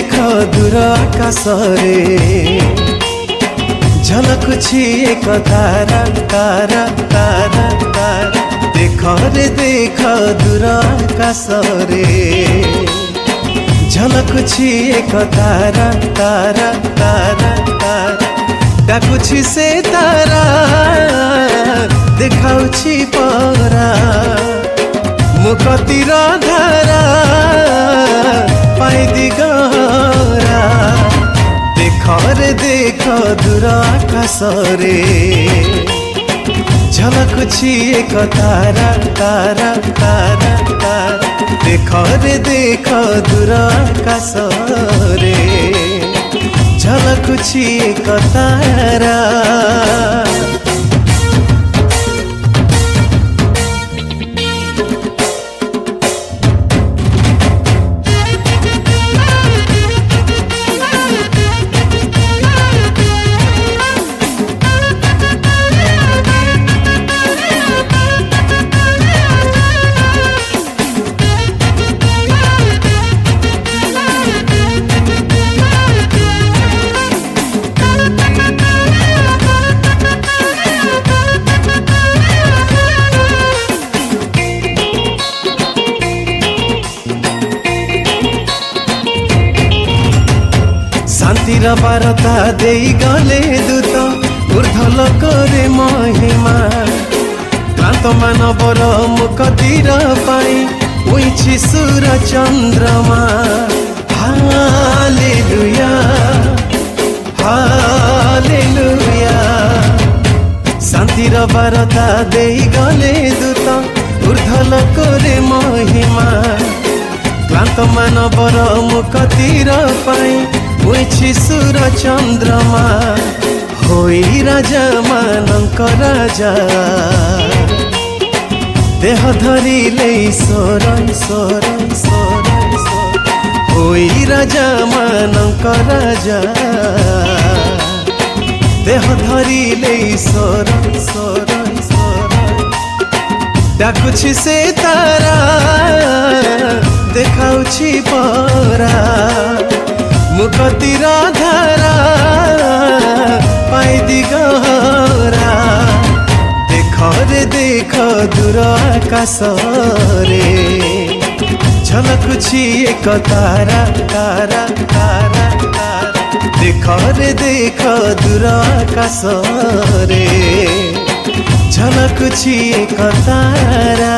देख दूर आकाशरे झलकुछि एक तारा तारा तारा तारा देख रे देख दूर आकाशरे झलकुछि एक तारा तारा तारा तारा डाकुछि से तारा देखाउछि परा मुकतिर धारा पाई दिगरा देख रे देख दूर आकाशरे झलकुछि एक तारा तारा तारा तारा देख रे देख दूर आकाशरे झलकुछि एक तारा। शांतिर बारता देई गले दूत ऊर्ध्व लोकरे महिमा क्लांत मानवर मुकतिर पाई उइछि सूर चंद्रमा हालेलुया हालेलुया। शांतिर बारता देई गले दूत ऊर्ध्व लोकरे महिमा क्लांत मानवर मुकतिर पाई उइछि सूर चंद्रमा होई राजा मानक राजा देह धरिले ईश्वर ईश्वर ईश्वर होई राजा मानक राजा देह धरिले ईश्वर ईश्वर ईश्वर डाकुछि से तारा देखाउछि परा मुकतिर धारा पाई दिगरा देख रे देख दूर आकाशरे झलकुछि एक तारा तारा तारा तारा देख रे देख दूर आकाशरे झलकुछि एक तारा।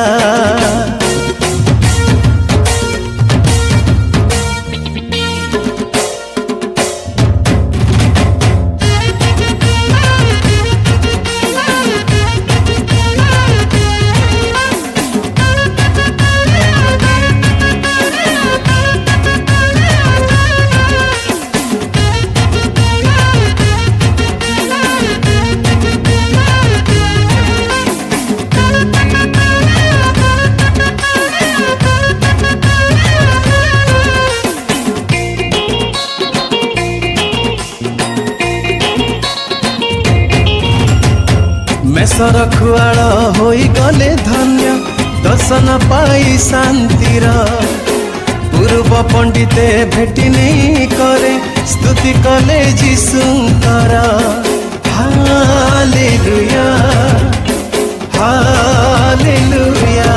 मेसर खुआड़ होई गले धन्य दर्शन पाई शांतिर पूर्व पंडिते भेटी नहीं करे स्तुति कले जीशुंकर हालेलुया हालेलुया।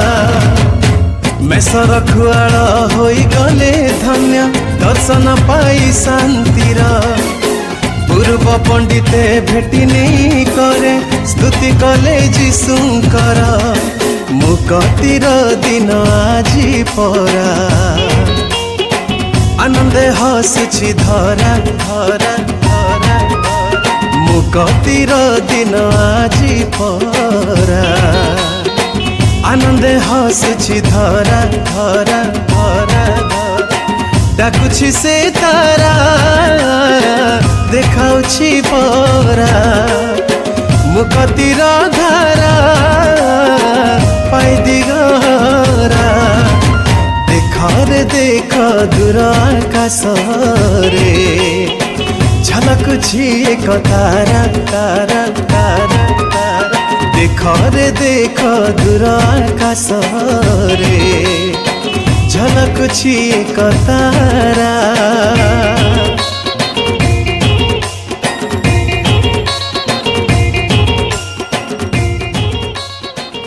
मेसर खुआड़ होई गले धन्य दर्शन पाई शांतिर पूर्व पंडिते भेटी नहीं करे स्तुति कले जीशुंकर मुकतिर दिन आजी परा आनंदे हसुछि धरा धरा धरा मुकतिर दिन आजी परा आनंदे हसुछि धरा धरा धरा डाकुछि से तारा देखाउछि परा मुकतिर धारा पाई दिगरा देख रे देख दूर आकाशरे झलकुछि एक तारा तारा तारा तारा देख रे देख दूर आकाशरे झलकुछि एक तारा।